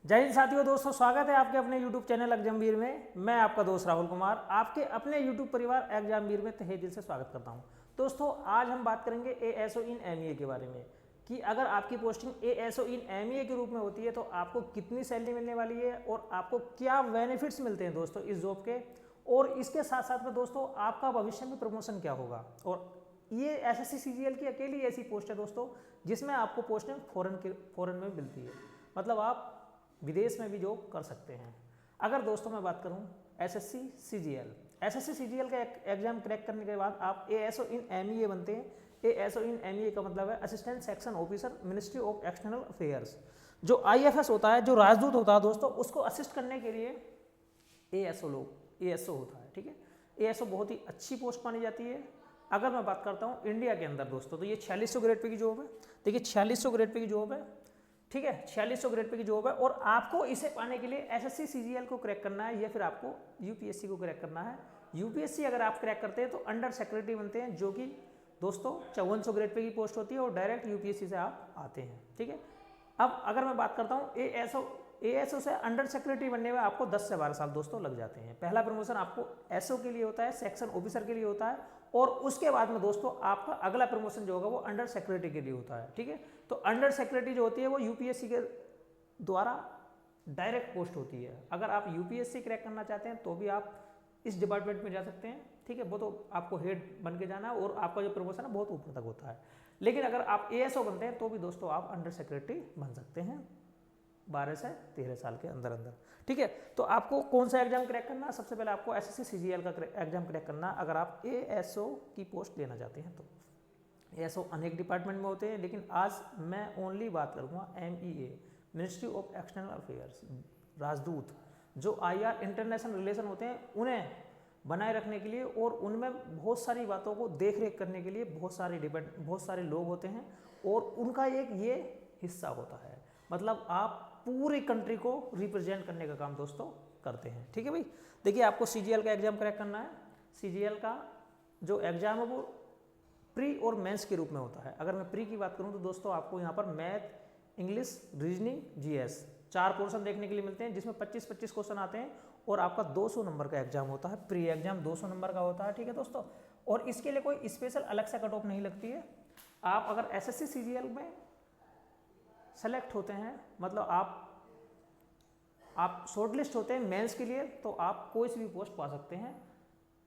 जय हिंद साथियों, दोस्तों स्वागत है आपके अपने YouTube चैनल एग्जामवीर में। मैं आपका दोस्त राहुल कुमार आपके अपने YouTube परिवार एग्जामवीर में तहे दिल से स्वागत करता हूं। दोस्तों आज हम बात करेंगे ASO इन MEA के बारे में कि अगर आपकी पोस्टिंग ASO इन MEA के रूप में होती है तो आपको कितनी सैलरी मिलने वाली है और आपको क्या बेनिफिट्स मिलते हैं दोस्तों इस जॉब के, और इसके साथ साथ में दोस्तों आपका भविष्य में प्रमोशन क्या होगा। और ये SSC CGL की अकेली ऐसी पोस्ट है दोस्तों जिसमें आपको पोस्टिंग फॉरेन में मिलती है, मतलब आप विदेश में भी जॉब कर सकते हैं। अगर दोस्तों मैं बात करूं SSC CGL का एग्जाम क्रैक करने के बाद आप ASO इन MEA बनते हैं। ASO इन MEA का मतलब है assistant section officer, ministry of external affairs. जो IFS होता है, जो राजदूत होता है दोस्तों, उसको असिस्ट करने के लिए ASO होता है। ठीक है, ASO बहुत ही अच्छी पोस्ट मानी जाती है। अगर मैं बात करता हूँ इंडिया के अंदर दोस्तों, तो ये 4600 ग्रेड पे की जॉब है। देखिए 4600 ग्रेड पे की जॉब है, ठीक है, 4600 ग्रेड पे की जॉब है। और आपको इसे पाने के लिए SSC CGL को क्रैक करना है या फिर आपको UPSC को क्रैक करना है। UPSC अगर आप क्रैक करते हैं तो अंडर सेक्रेटरी बनते हैं, जो कि दोस्तों 5400 ग्रेड पे की पोस्ट होती है और डायरेक्ट UPSC से आप आते हैं। ठीक है, अब अगर मैं बात करता हूँ ASO से अंडर सेक्रेटरी बनने में आपको 10 से 12 साल दोस्तों लग जाते हैं। पहला प्रमोशन आपको SO के लिए होता है, सेक्शन ऑफिसर के लिए होता है, और उसके बाद में दोस्तों आपका अगला प्रमोशन जो होगा वो अंडर सेक्रेटरी के लिए होता है। ठीक है, तो अंडर सेक्रेटरी जो होती है वो UPSC के द्वारा डायरेक्ट पोस्ट होती है। अगर आप UPSC क्रैक करना चाहते हैं तो भी आप इस डिपार्टमेंट में जा सकते हैं। ठीक है, वो तो आपको हेड बन के जाना है और आपका जो प्रमोशन है बहुत ऊपर तक होता है। लेकिन अगर आप ASO बनते हैं तो भी दोस्तों आप अंडर सेक्रेटरी बन सकते हैं 12 से 13 साल के अंदर अंदर। ठीक है, तो आपको कौन सा एग्जाम क्रैक करना है? सबसे पहले आपको SSC CGL का एग्जाम क्रैक करना है अगर आप ASO की पोस्ट लेना चाहते हैं तो। ASO अनेक डिपार्टमेंट में होते हैं, लेकिन आज मैं ओनली बात करूँगा MEA, ministry of external affairs, राजदूत, जो IR इंटरनेशनल रिलेशन होते हैं उन्हें बनाए रखने के लिए और उनमें बहुत सारी बातों को देख रेख करने के लिए बहुत सारे लोग होते हैं और उनका एक ये हिस्सा होता है। मतलब आप पूरी कंट्री को रिप्रेजेंट करने का काम दोस्तों करते हैं। ठीक है भाई, देखिए आपको CGL का एग्जाम क्रैक करना है। CGL का जो एग्जाम है वो प्री और मेंस के रूप में होता है। अगर मैं प्री की बात करूं तो दोस्तों आपको यहाँ पर math, English, reasoning, GS 4 portion देखने के लिए मिलते हैं, जिसमें 25-25 क्वेश्चन आते हैं और आपका 200 नंबर का एग्जाम होता है। प्री एग्जाम 200 नंबर का होता है। ठीक है दोस्तों, और इसके लिए कोई स्पेशल अलग से कट ऑफ नहीं लगती है। आप अगर SSC CGL में सेलेक्ट होते हैं, मतलब आप शॉर्टलिस्ट होते हैं मेंस के लिए, तो आप कोई सी भी पोस्ट पा सकते हैं।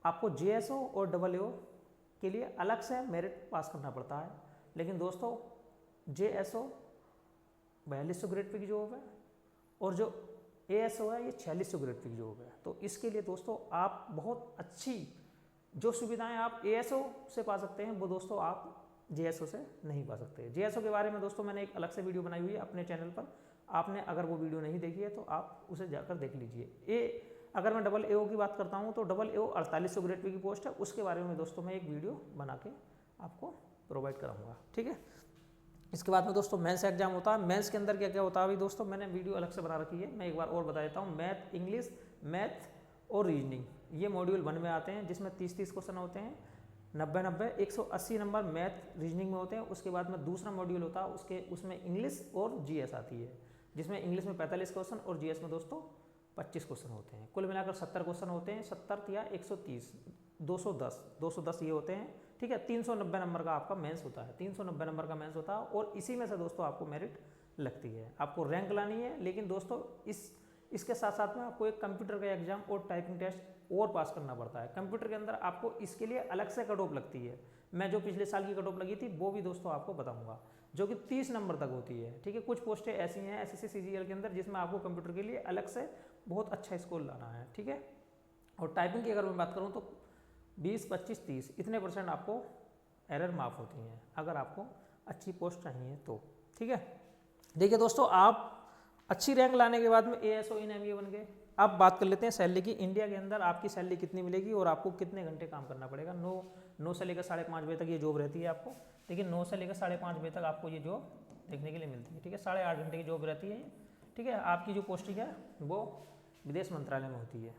आपको JSO और AAO के लिए अलग से मेरिट पास करना पड़ता है। लेकिन दोस्तों JSO 4200 ग्रेड पे की जॉब है और जो ASO है ये 4600 ग्रेड पे की जॉब है। तो इसके लिए दोस्तों आप बहुत अच्छी जो सुविधाएं आप ASO से पा सकते हैं वो दोस्तों आप JSO से नहीं पा सकते। JSO के बारे में दोस्तों मैंने एक अलग से वीडियो बनाई हुई है अपने चैनल पर, आपने अगर वो वीडियो नहीं देखी है तो आप उसे जाकर देख लीजिए। अगर मैं AAO की बात करता हूँ तो AAO 4800 ग्रेड पे की पोस्ट है, उसके बारे में दोस्तों मैं एक वीडियो बना के आपको प्रोवाइड कराऊंगा। ठीक है, इसके बाद में दोस्तों मेंस एग्जाम होता है। मेंस के अंदर क्या क्या होता है अभी दोस्तों मैंने वीडियो अलग से बना रखी है, मैं एक बार और बता देता हूँ। मैथ, इंग्लिश, मैथ और रीजनिंग ये मॉड्यूल 1 में आते हैं, जिसमें 30-30 क्वेश्चन होते हैं। 90-90 180 नंबर मैथ रीजनिंग में होते हैं। उसके बाद में दूसरा मॉड्यूल होता है, उसमें इंग्लिश और GS आती है, जिसमें इंग्लिश में 45 क्वेश्चन और GS में दोस्तों 25 क्वेश्चन होते हैं। कुल मिलाकर 70 क्वेश्चन होते हैं। 70 या 130, 210 ये होते हैं। ठीक है, 390 नंबर का आपका मेंस होता है, 390 नंबर का मेंस होता है और इसी में से दोस्तों आपको मेरिट लगती है, आपको रैंक लानी है। लेकिन दोस्तों इसके साथ साथ में आपको एक कंप्यूटर का एग्जाम और टाइपिंग टेस्ट और पास करना पड़ता है। कंप्यूटर के अंदर आपको इसके लिए अलग से कट ऑफ लगती है। मैं जो पिछले साल की कट ऑफ लगी थी वो भी दोस्तों आपको बताऊंगा, जो कि 30 नंबर तक होती है। ठीक है, कुछ पोस्टें ऐसी हैं SSC CGL के अंदर जिसमें आपको कंप्यूटर के लिए अलग से बहुत अच्छा स्कोर लाना है। ठीक है, और टाइपिंग की अगर मैं बात करूँ तो 20, 25, 30 इतने % आपको एरर माफ होती हैं अगर आपको अच्छी पोस्ट चाहिए तो। ठीक है, देखिए दोस्तों आप अच्छी रैंक लाने के बाद में ASO इन MEA बन गए। अब बात कर लेते हैं सैलरी की। इंडिया के अंदर आपकी सैलरी कितनी मिलेगी और आपको कितने घंटे काम करना पड़ेगा। 9 से लेकर 5:30 बजे तक ये जॉब रहती है आपको। देखिए 9 से लेकर 5:30 बजे तक आपको ये जॉब देखने के लिए मिलती है। ठीक है, 8.5 घंटे की जॉब रहती है। ठीक है, आपकी जो पोस्टिंग है वो विदेश मंत्रालय में होती है,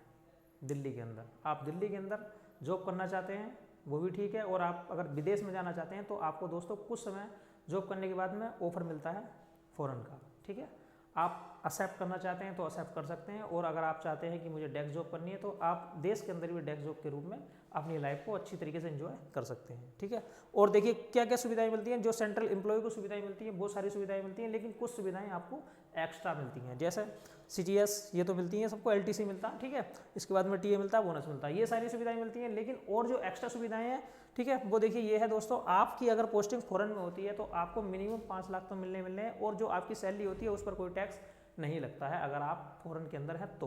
दिल्ली के अंदर। आप दिल्ली के अंदर जॉब करना चाहते हैं वो भी ठीक है, और आप अगर विदेश में जाना चाहते हैं तो आपको दोस्तों कुछ समय जॉब करने के बाद में ऑफर मिलता है फॉरेन का। ठीक है, आप एक्सेप्ट करना चाहते हैं तो एक्सेप्ट कर सकते हैं, और अगर आप चाहते हैं कि मुझे डेस्क जॉब करनी है तो आप देश के अंदर भी डेस्क जॉब के रूप में अपनी लाइफ को अच्छी तरीके से एंजॉय कर सकते हैं। ठीक है, और देखिए क्या क्या सुविधाएं मिलती हैं। जो सेंट्रल एम्प्लॉय को सुविधाएं मिलती हैं, बहुत सारी सुविधाएं मिलती हैं, लेकिन कुछ सुविधाएं आपको एक्स्ट्रा मिलती हैं, जैसे CTS ये तो मिलती हैं सबको, LTC मिलता है, ठीक है, इसके बाद में TA मिलता है, बोनस मिलता है, ये सारी सुविधाएं मिलती हैं। लेकिन और जो एक्स्ट्रा सुविधाएं हैं, ठीक है, वो देखिए ये है दोस्तों, आपकी अगर पोस्टिंग फॉरेन में होती है तो आपको मिनिमम 5 लाख तो मिलने हैं, और जो आपकी सैलरी होती है उस पर कोई टैक्स नहीं लगता है अगर आप फॉरेन के अंदर हैं तो।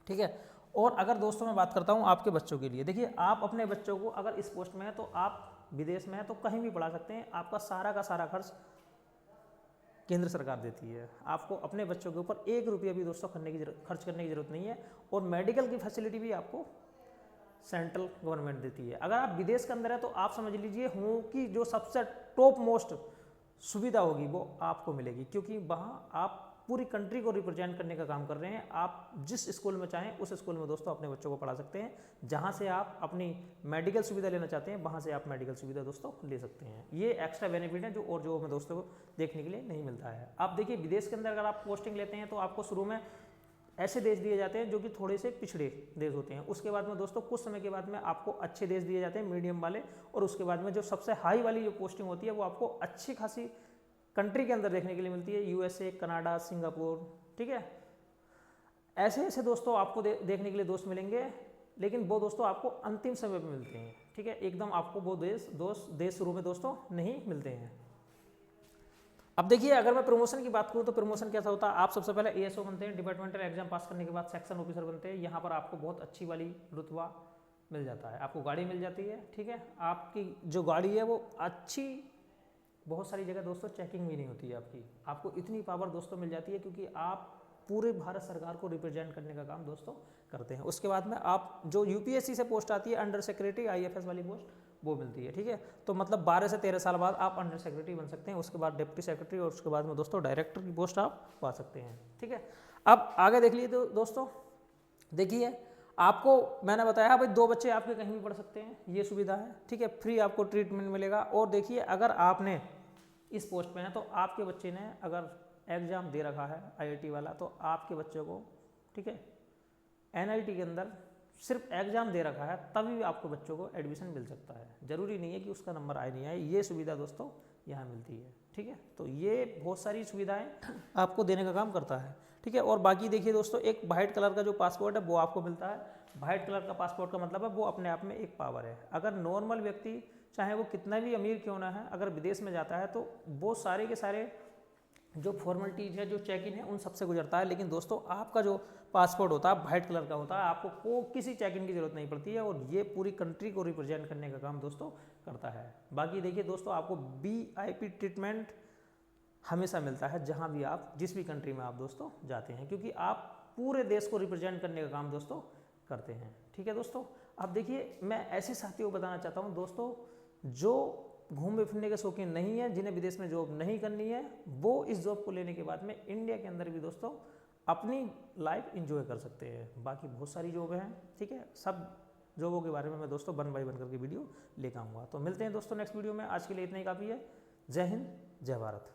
ठीक है, और अगर दोस्तों मैं बात करता हूँ आपके बच्चों के लिए, देखिए आप अपने बच्चों को अगर इस पोस्ट में है तो आप विदेश में है तो कहीं भी पढ़ा सकते हैं, आपका सारा का सारा खर्च केंद्र सरकार देती है। आपको अपने बच्चों के ऊपर 1 रुपया भी दोस्तों खर्च करने की जरूरत नहीं है, और मेडिकल की फैसिलिटी भी आपको सेंट्रल गवर्नमेंट देती है। अगर आप विदेश के अंदर है तो आप समझ लीजिए हो कि जो सबसे टॉप मोस्ट सुविधा होगी वो आपको मिलेगी, क्योंकि वहाँ आप पूरी कंट्री को रिप्रेजेंट करने का काम कर रहे हैं। आप जिस स्कूल में चाहें उस स्कूल में दोस्तों अपने बच्चों को पढ़ा सकते हैं, जहाँ से आप अपनी मेडिकल सुविधा लेना चाहते हैं वहाँ से आप मेडिकल सुविधा दोस्तों ले सकते हैं। ये एक्स्ट्रा बेनिफिट है जो हमें दोस्तों को देखने के लिए नहीं मिलता है। आप देखिए विदेश के अंदर अगर आप पोस्टिंग लेते हैं तो आपको शुरू में ऐसे देश दिए जाते हैं जो कि थोड़े से पिछड़े देश होते हैं, उसके बाद में दोस्तों कुछ समय के बाद में आपको अच्छे देश दिए जाते हैं, मीडियम वाले, और उसके बाद में जो सबसे हाई वाली जो पोस्टिंग होती है वो आपको अच्छी खासी कंट्री के अंदर देखने के लिए मिलती है, USA, कनाडा, सिंगापुर। ठीक है, ऐसे ऐसे दोस्तों आपको देखने के लिए दोस्त मिलेंगे, लेकिन वो दोस्तों आपको अंतिम समय पे मिलते हैं। ठीक है, एकदम आपको वो देश शुरू में दोस्तों नहीं मिलते हैं। अब देखिए अगर मैं प्रमोशन की बात करूँ तो प्रमोशन कैसा होता है, आप सबसे पहले ASO बनते हैं, डिपार्टमेंटल एग्जाम पास करने के बाद सेक्शन ऑफिसर बनते हैं। यहाँ पर आपको बहुत अच्छी वाली रुतबा मिल जाता है, आपको गाड़ी मिल जाती है। ठीक है, आपकी जो गाड़ी है वो अच्छी, बहुत सारी जगह दोस्तों चेकिंग भी नहीं होती है आपको इतनी पावर दोस्तों मिल जाती है, क्योंकि आप पूरे भारत सरकार को रिप्रेजेंट करने का काम दोस्तों करते हैं। उसके बाद में आप जो UPSC से पोस्ट आती है अंडर सेक्रेटरी IFS वाली पोस्ट, वो मिलती है। ठीक है, तो मतलब 12 से 13 साल बाद आप अंडर सेक्रेटरी बन सकते हैं, उसके बाद डिप्टी सेक्रेटरी, और उसके बाद में दोस्तों डायरेक्टर की पोस्ट आप पा सकते हैं। ठीक है, अब आगे देख लीजिए दोस्तों, देखिए आपको मैंने बताया भाई 2 बच्चे आपके कहीं भी पढ़ सकते हैं, ये सुविधा है। ठीक है, फ्री आपको ट्रीटमेंट मिलेगा। और देखिए अगर आपने इस पोस्ट पे हैं तो आपके बच्चे ने अगर एग्ज़ाम दे रखा है IIT वाला, तो आपके बच्चे को, ठीक है, NIT के अंदर सिर्फ एग्ज़ाम दे रखा है तभी भी आपको बच्चों को एडमिशन मिल सकता है। ज़रूरी नहीं है कि उसका नंबर आए नहीं आए, ये सुविधा दोस्तों यहाँ मिलती है। ठीक है, तो ये बहुत सारी सुविधाएं आपको देने का काम करता है। ठीक है, और बाकी देखिए दोस्तों, एक वाइट कलर का जो पासपोर्ट है वो आपको मिलता है। वाइट कलर का पासपोर्ट का मतलब है वो अपने आप में एक पावर है। अगर नॉर्मल व्यक्ति चाहे वो कितना भी अमीर क्यों ना है, अगर विदेश में जाता है तो वो सारे के सारे जो फॉर्मेलिटीज़ है, जो चेक इन है, उन सबसे गुजरता है। लेकिन दोस्तों आपका जो पासपोर्ट होता है वाइट कलर का होता है, आपको किसी चेक इन की जरूरत नहीं पड़ती है, और ये पूरी कंट्री को रिप्रेजेंट करने का काम दोस्तों करता है। बाकी देखिए दोस्तों, आपको VIP ट्रीटमेंट हमेशा मिलता है जहाँ भी आप, जिस भी कंट्री में आप दोस्तों जाते हैं, क्योंकि आप पूरे देश को रिप्रेजेंट करने का काम दोस्तों करते हैं। ठीक है दोस्तों, अब देखिए मैं ऐसे साथियों को बताना चाहता हूँ दोस्तों, जो घूमने फिरने के शौकीन नहीं है, जिन्हें विदेश में जॉब नहीं करनी है, वो इस जॉब को लेने के बाद में इंडिया के अंदर भी दोस्तों अपनी लाइफ इंजॉय कर सकते हैं। बाकी बहुत सारी जॉब हैं। ठीक है, सब जॉबों के बारे में मैं दोस्तों 1 बाय 1 करके वीडियो लेकर आऊँगा। तो मिलते हैं दोस्तों नेक्स्ट वीडियो में। आज के लिए इतना ही काफ़ी है। जय हिंद, जय भारत।